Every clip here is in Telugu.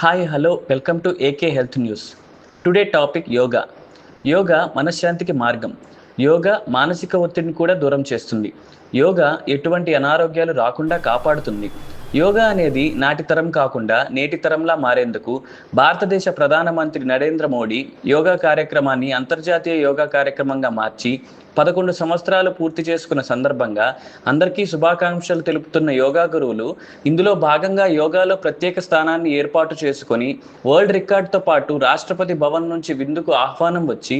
Hi hello welcome to AK health news. Today topic yoga. Yoga మనశ్శాంతికి మార్గం. యోగా మానసిక ఒత్తిడిని కూడా దూరం చేస్తుంది. యోగా ఎటువంటి అనారోగ్యాలు రాకుండా కాపాడుతుంది. యోగా అనేది నాటి తరం కాకుండా నేటి తరంలా మారేందుకు భారతదేశ ప్రధానమంత్రి నరేంద్ర మోడీ యోగా కార్యక్రమాన్ని అంతర్జాతీయ యోగా కార్యక్రమంగా మార్చి 11 సంవత్సరాలు పూర్తి చేసుకున్న సందర్భంగా అందరికీ శుభాకాంక్షలు తెలుపుతున్న యోగా గురువులు ఇందులో భాగంగా యోగాలో ప్రత్యేక స్థానాన్ని ఏర్పాటు చేసుకొని వరల్డ్ రికార్డ్తో పాటు రాష్ట్రపతి భవన్ నుంచి విందుకు ఆహ్వానం వచ్చి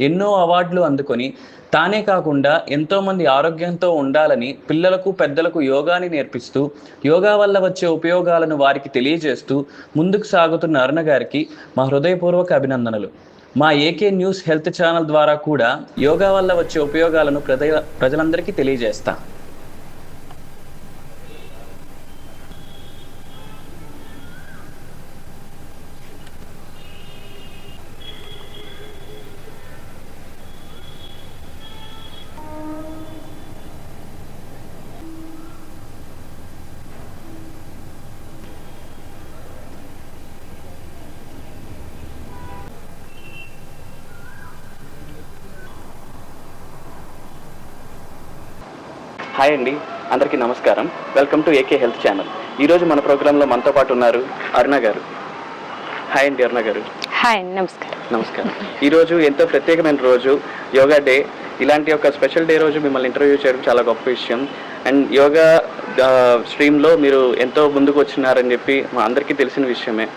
ఎన్నో అవార్డులు అందుకొని తానే కాకుండా ఎంతోమంది ఆరోగ్యంతో ఉండాలని పిల్లలకు పెద్దలకు యోగాని నేర్పిస్తూ యోగా వల్ల వచ్చే ఉపయోగాలను వారికి తెలియజేస్తూ ముందుకు సాగుతున్న అరుణ గారికి మా హృదయపూర్వక అభినందనలు. మా ఏకే న్యూస్ హెల్త్ ఛానల్ ద్వారా కూడా యోగా వల్ల వచ్చే ఉపయోగాలను ప్రజలందరికీ తెలియజేస్తా. హాయ్ అండి, అందరికీ నమస్కారం. Welcome to AK health channel. ఈరోజు మన ప్రోగ్రాంలో మనతో పాటు ఉన్నారు అరుణ గారు. హాయ్ అండి అరుణ గారు. హాయ్, నమస్కారం. నమస్కారం. ఈరోజు ఎంతో ప్రత్యేకమైన రోజు, యోగా డే. ఇలాంటి ఒక స్పెషల్ డే రోజు మిమ్మల్ని ఇంటర్వ్యూ చేయడం చాలా గొప్ప విషయం. అండ్ యోగా స్ట్రీమ్లో మీరు ఎంతో ముందుకు వచ్చినారని చెప్పి మా అందరికీ తెలిసిన విషయమే.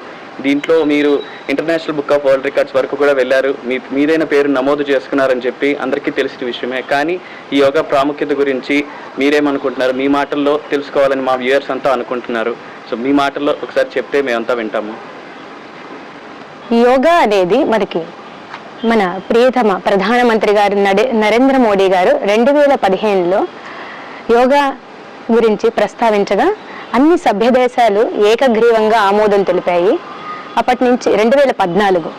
దీంట్లో మీరు international book of world records వరకు కూడా వెళ్ళారు, మీదైన పేరు నమోదు చేసుకున్నారని చెప్పి అందరికీ తెలిసిన విషయమే. కానీ ఈ యోగా ప్రాముఖ్యత గురించి మీరేమనుకుంటున్నారు, మీ మాటల్లో తెలుసుకోవాలని మా వ్యూయర్స్ అంతా అనుకుంటున్నారు. సో మీ మాటల్లో ఒకసారి చెప్తే మేమంతా వింటాము. యోగా అనేది మనకి మన ప్రియతమ ప్రధానమంత్రి గారు నరేంద్ర మోడీ గారు 2015లో యోగా గురించి ప్రస్తావించగా అన్ని సభ్య దేశాలు ఏకగ్రీవంగా ఆమోదం తెలిపాయి. అప్పటి నుంచి 2014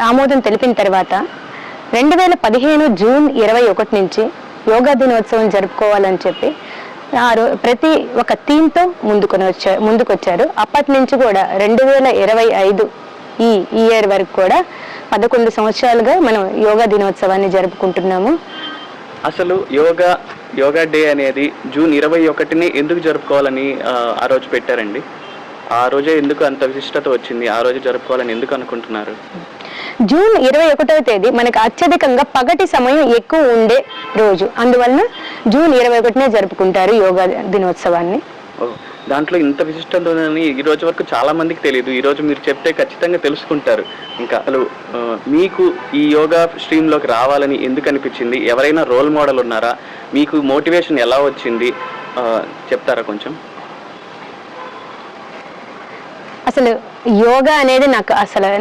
ఆమోదం తెలిపిన తర్వాత 2015 జూన్ 21 నుంచి యోగా దినోత్సవం జరుపుకోవాలని చెప్పి ప్రతి ఒక థీమ్తో ముందుకొచ్చారు. అప్పటి నుంచి కూడా 2025 ఈ ఇయర్ వరకు కూడా 11 సంవత్సరాలుగా మనం యోగా దినోత్సవాన్ని జరుపుకుంటున్నాము. అసలు యోగా డే అనేది జూన్ 21ని ఎందుకు జరుపుకోవాలని ఆ రోజు పెట్టారండి? ఆ రోజే ఎందుకు అంత విశిష్టత వచ్చింది? ఆ రోజు జరుపుకోవాలని ఎందుకు అనుకుంటున్నారు? జూన్ 21వ తేదీ మనకు అత్యధికంగా పగటి సమయం ఎక్కువ ఉండే రోజు, అందువలన జూన్ 21నే జరుపుకుంటారు యోగా దినోత్సవాన్ని. దాంట్లో ఇంత విశిష్టత ఉందని ఈ రోజు వరకు చాలా మందికి తెలియదు. ఈ రోజు మీరు చెప్తే ఖచ్చితంగా తెలుసుకుంటారు. ఇంకా అసలు మీకు ఈ యోగా స్ట్రీమ్లోకి రావాలని ఎందుకు అనిపించింది? ఎవరైనా రోల్ మోడల్ ఉన్నారా? మీకు మోటివేషన్ ఎలా వచ్చింది చెప్తారా కొంచెం? అసలు యోగా అనేది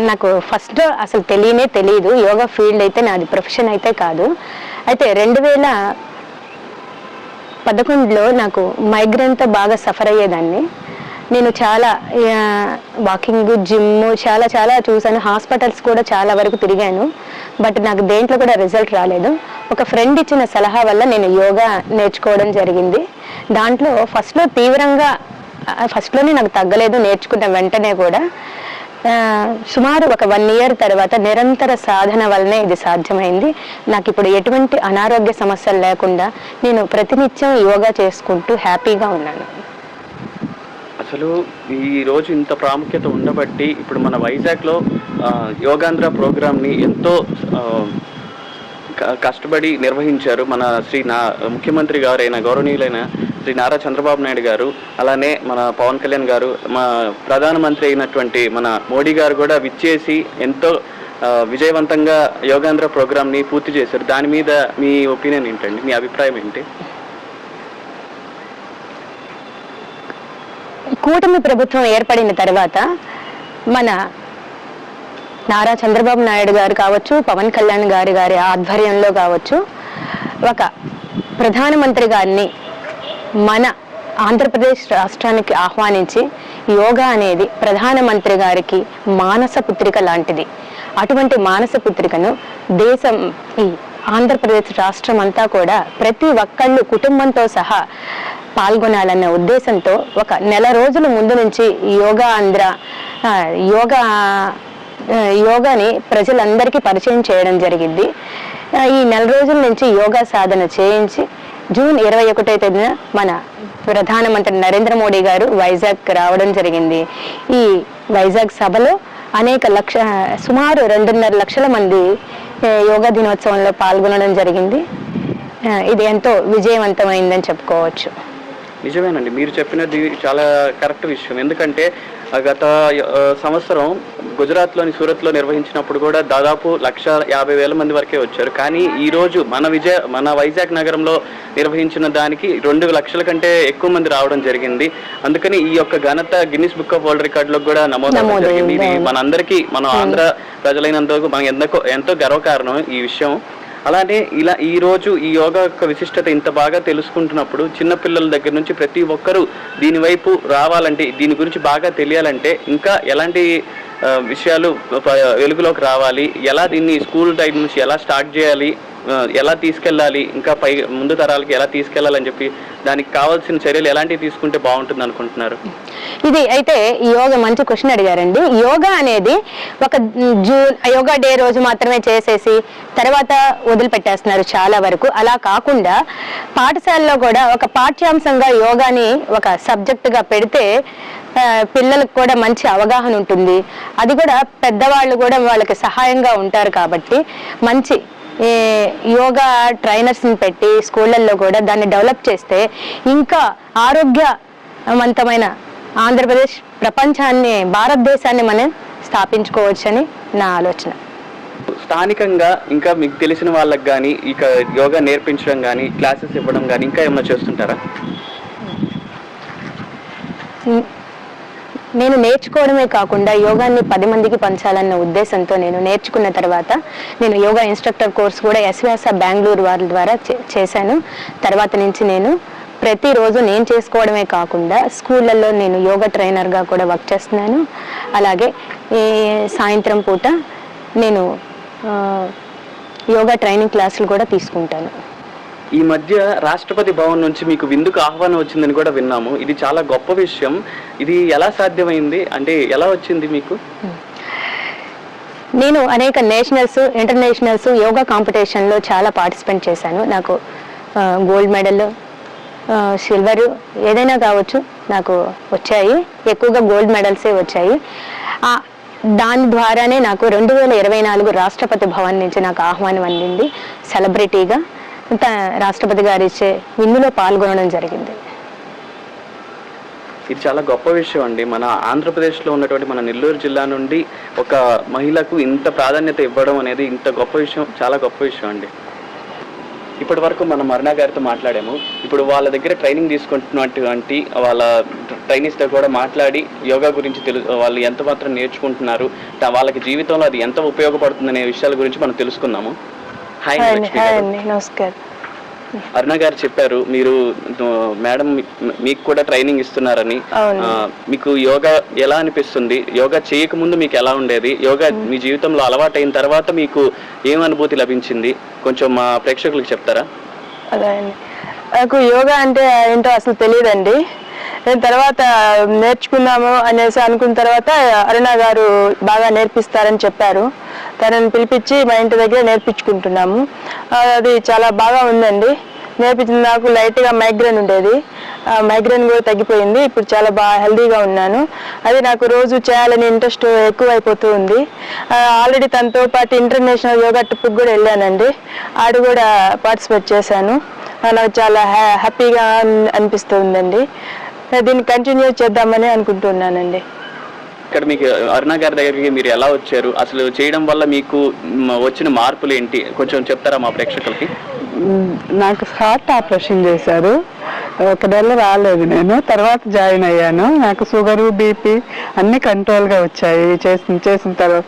నాకు ఫస్ట్ అసలు తెలియదు. యోగా ఫీల్డ్ అయితే నాది ప్రొఫెషన్ అయితే కాదు. అయితే 2011లో నాకు మైగ్రేన్తో బాగా సఫర్ అయ్యేదాన్ని. నేను చాలా వాకింగ్, జిమ్ చాలా చూసాను. హాస్పిటల్స్ కూడా చాలా వరకు తిరిగాను. బట్ నాకు దేంట్లో కూడా రిజల్ట్ రాలేదు. ఒక ఫ్రెండ్ ఇచ్చిన సలహా వల్ల నేను యోగా నేర్చుకోవడం జరిగింది. దాంట్లో ఫస్ట్లోనే నాకు తగ్గలేదు. నేర్చుకున్న వెంటనే కూడా సుమారు ఒక 1 ఇయర్ తర్వాత నిరంతర సాధన వల్లనే ఇది సాధ్యమైంది. నాకు ఇప్పుడు ఎటువంటి అనారోగ్య సమస్యలు లేకుండా నేను ప్రతినిత్యం యోగా చేసుకుంటూ హ్యాపీగా ఉన్నాను. అసలు ఈ రోజు ఇంత ప్రాముఖ్యత ఉండబట్టి ఇప్పుడు మన వైజాగ్లో యోగాంధ్ర ప్రోగ్రామ్ని ఎంతో కష్టపడి నిర్వహించారు మన ముఖ్యమంత్రి గారైన గౌరవనీయులైన శ్రీ నారా చంద్రబాబు నాయుడు గారు, అలానే మన పవన్ కళ్యాణ్ గారు, మా ప్రధానమంత్రి అయినటువంటి మన మోడీ గారు కూడా విచ్చేసి ఎంతో విజయవంతంగా యోగాంధ్ర ప్రోగ్రామ్ని పూర్తి చేశారు. దాని మీద మీ ఒపీనియన్ ఏంటండి? మీ అభిప్రాయం ఏంటి? కూటమి ప్రభుత్వం ఏర్పడిన తర్వాత మన నారా చంద్రబాబు నాయుడు గారు కావచ్చు, పవన్ కళ్యాణ్ గారి ఆధ్వర్యంలో కావచ్చు, ఒక ప్రధానమంత్రి గారిని మన ఆంధ్రప్రదేశ్ రాష్ట్రానికి ఆహ్వానించి యోగా అనేది ప్రధానమంత్రి గారికి మానస పుత్రిక లాంటిది. అటువంటి మానస పుత్రికను ఈ ఆంధ్రప్రదేశ్ రాష్ట్రం అంతా కూడా ప్రతి ఒక్కళ్ళు కుటుంబంతో సహా పాల్గొనాలన్న ఉద్దేశంతో ఒక నెల రోజుల ముందు నుంచి యోగా ఆంధ్ర యోగాని ప్రజలందరికీ పరిచయం చేయడం జరిగింది. ఈ నెల రోజుల నుంచి యోగా సాధన చేయించి జూన్ 21వ తేదీన మన ప్రధానమంత్రి నరేంద్ర మోడీ గారు వైజాగ్ రావడం జరిగింది. ఈ వైజాగ్ సభలో సుమారు 2.5 లక్షల మంది యోగా దినోత్సవంలో పాల్గొనడం జరిగింది. ఇది ఎంతో విజయవంతమైందని చెప్పుకోవచ్చు. నిజమేనండి, మీరు చెప్పినది చాలా కరెక్ట్ విషయం. ఎందుకంటే గత సంవత్సరం గుజరాత్లోని సూరత్లో నిర్వహించినప్పుడు కూడా దాదాపు 150,000 మంది వరకే వచ్చారు. కానీ ఈరోజు మన వైజాగ్ నగరంలో నిర్వహించిన దానికి 2 లక్షల కంటే ఎక్కువ మంది రావడం జరిగింది. అందుకని ఈ యొక్క ఘనత గిన్నిస్ బుక్ ఆఫ్ వరల్డ్ రికార్డులో కూడా నమోదవడం జరిగింది. ఇది మనందరికీ, మన ఆంధ్ర ప్రజలైనందుకు మనకు ఎంతో గర్వకారణం ఈ విషయం. అలానే ఈ రోజు ఈ యోగా యొక్క విశిష్టత ఇంత బాగా తెలుసుకుంటున్నప్పుడు చిన్నపిల్లల దగ్గర నుంచి ప్రతి ఒక్కరూ దీని వైపు రావాలంటే, దీని గురించి బాగా తెలియాలంటే ఇంకా ఎలాంటి విషయాలు వెలుగులోకి రావాలి, ఎలా దీన్ని స్కూల్ టైం నుంచి ఎలా స్టార్ట్ చేయాలి, ఎలా తీసుకెళ్ళాలి, ఇంకా ముందు తరాలకి ఎలా తీసుకెళ్లాలని చెప్పి దానికి కావాల్సిన చర్యలు ఎలాంటివి తీసుకుంటే బాగుంటుంది అనుకుంటున్నారు? ఇది అయితే యోగా మంచి క్వశ్చన్ అడిగారండి. యోగా అనేది ఒక యోగా డే రోజు మాత్రమే చేసేసి తర్వాత వదిలిపెట్టేస్తున్నారు చాలా వరకు. అలా కాకుండా పాఠశాలలో కూడా ఒక పాఠ్యాంశంగా యోగాని ఒక సబ్జెక్టుగా పెడితే పిల్లలకు కూడా మంచి అవగాహన ఉంటుంది. అది కూడా పెద్దవాళ్ళు కూడా వాళ్ళకి సహాయంగా ఉంటారు. కాబట్టి మంచి యోగా ట్రైనర్స్ని పెట్టి స్కూళ్ళల్లో కూడా దాన్ని డెవలప్ చేస్తే ఇంకా ఆరోగ్యవంతమైన ఆంధ్రప్రదేశ్, ప్రపంచాన్ని, భారతదేశాన్ని మనం స్థాపించుకోవచ్చని నా ఆలోచన. స్థానికంగా ఇంకా మీకు తెలిసిన వాళ్ళకి కానీ ఇక యోగా నేర్పించడం కానీ, క్లాసెస్ ఇవ్వడం కానీ ఇంకా ఏమైనా చేస్తుంటారా? నేను నేర్చుకోవడమే కాకుండా యోగాన్ని 10 మందికి పంచాలన్న ఉద్దేశంతో నేను నేర్చుకున్న తర్వాత నేను యోగా ఇన్స్ట్రక్టర్ కోర్స్ కూడా ఎస్వ్యాస బెంగళూరు వారి ద్వారా చేశాను. తర్వాత నుంచి నేను ప్రతిరోజు నేను చేసుకోవడమే కాకుండా స్కూళ్ళల్లో నేను యోగా ట్రైనర్గా కూడా వర్క్ చేస్తున్నాను. అలాగే ఈ సాయంత్రం పూట నేను యోగా ట్రైనింగ్ క్లాసులు కూడా తీసుకుంటాను. ఈ మధ్య రాష్ట్రపతి భవన్ నుంచి మీకు విందుకు ఆహ్వానం వచ్చిందని కూడా విన్నాము. ఇది చాలా గొప్ప విషయం. ఇది ఎలా సాధ్యమైంది, అంటే ఎలా వచ్చింది మీకు? నేను అనేక నేషనల్స్, ఇంటర్నేషనల్స్ యోగా కాంపిటీషన్లో చాలా పార్టిసిపేట్ చేశాను. నాకు గోల్డ్ మెడల్, సిల్వర్ ఏదైనా కావచ్చు నాకు వచ్చాయి. ఎక్కువగా గోల్డ్ మెడల్సే వచ్చాయి. దాని ద్వారానే నాకు 2024 రాష్ట్రపతి భవన్ నుంచి నాకు ఆహ్వానం అందింది. సెలబ్రిటీగా రాష్ట్రపతి గారు ఇచ్చే విందులో పాల్గొనడం జరిగింది. ఇది చాలా గొప్ప విషయం అండి. మన ఆంధ్రప్రదేశ్లో ఉన్నటువంటి మన నెల్లూరు జిల్లా నుండి ఒక మహిళకు ఇంత ప్రాధాన్యత ఇవ్వడం అనేది ఇంత గొప్ప విషయం, చాలా గొప్ప విషయం అండి. ఇప్పటి వరకు మనం అరుణ గారితో మాట్లాడాము. ఇప్పుడు వాళ్ళ దగ్గర ట్రైనింగ్ తీసుకుంటున్నటువంటి వాళ్ళ ట్రైనీస్తో కూడా మాట్లాడి యోగా గురించి వాళ్ళు ఎంత మాత్రం నేర్చుకుంటున్నారు, వాళ్ళకి జీవితంలో అది ఎంత ఉపయోగపడుతుందనే విషయాల గురించి మనం తెలుసుకుందాము. హాయ్ అండి, నమస్కారం. అరుణ గారు చెప్పారు మీరు మేడం మీకు కూడా ట్రైనింగ్ ఇస్తున్నారని. మీకు యోగా ఎలా అనిపిస్తుంది? యోగా చేయకముందు మీకు ఎలా ఉండేది? యోగా మీ జీవితంలో అలవాటైన తర్వాత మీకు ఏం అనుభూతి లభించింది? కొంచెం మా ప్రేక్షకులకు చెప్తారా? అదే అండి, నాకు యోగా అంటే ఏంటో అసలు తెలియదండి. నేను తర్వాత నేర్చుకుందాము అనేసి అనుకున్న తర్వాత అరుణ గారు బాగా నేర్పిస్తారని చెప్పారు. తనని పిలిపించి మా ఇంటి దగ్గర నేర్పించుకుంటున్నాము. అది చాలా బాగా ఉందండి. నేర్పించింది. నాకు లైట్గా మైగ్రేన్ ఉండేది, మైగ్రేన్ కూడా తగ్గిపోయింది. ఇప్పుడు చాలా బాగా హెల్దీగా ఉన్నాను. అది నాకు రోజు చేయాలని ఇంట్రెస్ట్ ఎక్కువైపోతూ ఉంది. ఆల్రెడీ తనతో పాటు ఇంటర్నేషనల్ యోగా ట్రిప్కి కూడా వెళ్ళానండి. ఆడు కూడా పార్టిసిపేట్ చేశాను. నాకు చాలా హ్యాపీగా అనిపిస్తుందండి. దీన్ని కంటిన్యూ చేద్దామని అనుకుంటున్నానండి. ఇక్కడ మీకు అరుణ గారి దగ్గరికి మీరు ఎలా వచ్చారు? అసలు చేయడం వల్ల మీకు వచ్చిన మార్పులు ఏంటి కొంచెం చెప్తారా మా ప్రేక్షకులకి? నాకు హార్ట్ ఆపరేషన్ చేశారు. 1 నెల రాలేదు నేను. తర్వాత జాయిన్ అయ్యాను. నాకు షుగరు, బీపీ అన్నీ కంట్రోల్గా వచ్చాయి. చేసిన తర్వాత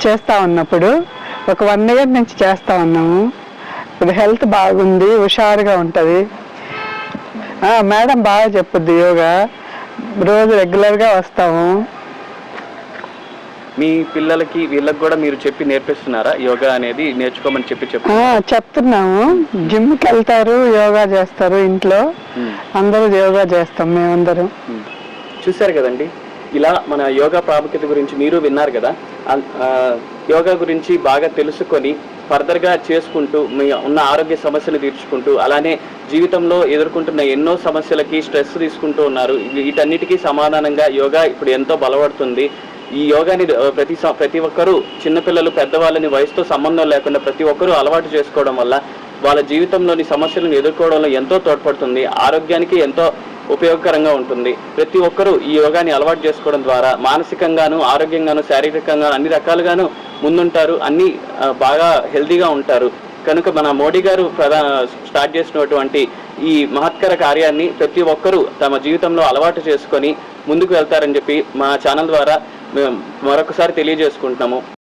చేస్తూ ఉన్నప్పుడు ఒక 1 ఇయర్ నుంచి చేస్తూ ఉన్నాము. ఇప్పుడు హెల్త్ బాగుంది, హుషారుగా ఉంటుంది. మేడం బాగా చెప్పుద్ది యోగా. రోజు రెగ్యులర్గా వస్తాము. మీ పిల్లలకి వీళ్ళకి కూడా మీరు చెప్పి నేర్పిస్తున్నారా యోగా అనేది నేర్చుకోమని చెప్పి చెప్తున్నాము. జిమ్కి వెళ్తారు, యోగా చేస్తారు, ఇంట్లో అందరూ యోగా చేస్తాం మేమందరం. చూశారు కదండి, ఇలా మన యోగా ప్రాముఖ్యత గురించి మీరు విన్నారు కదా. యోగా గురించి బాగా తెలుసుకొని ఫర్దర్గా చేసుకుంటూ మీ ఉన్న ఆరోగ్య సమస్యలు తీర్చుకుంటూ అలానే జీవితంలో ఎదుర్కొంటున్న ఎన్నో సమస్యలకి స్ట్రెస్ తీసుకుంటూ ఉన్నారు. వీటన్నిటికీ సమాధానంగా యోగా ఇప్పుడు ఎంతో బలపడుతుంది. ఈ యోగాని ప్రతి ఒక్కరూ, చిన్నపిల్లలు పెద్దవాళ్ళని వయసుతో సంబంధం లేకుండా ప్రతి ఒక్కరూ అలవాటు చేసుకోవడం వల్ల వాళ్ళ జీవితంలోని సమస్యలను ఎదుర్కోవడంలో ఎంతో తోడ్పడుతుంది. ఆరోగ్యానికి ఎంతో ఉపయోగకరంగా ఉంటుంది. ప్రతి ఒక్కరూ ఈ యోగాని అలవాటు చేసుకోవడం ద్వారా మానసికంగాను, ఆరోగ్యంగాను, శారీరకంగాను అన్ని ముందుంటారు, అన్ని బాగా హెల్తీగా ఉంటారు. కనుక మన మోడీ గారు స్టార్ట్ చేసినటువంటి ఈ మహత్కర కార్యాన్ని ప్రతి ఒక్కరూ తమ జీవితంలో అలవాటు చేసుకొని ముందుకు వెళ్తారని చెప్పి మా ఛానల్ ద్వారా మేము మరొకసారి తెలియజేసుకుంటున్నాము.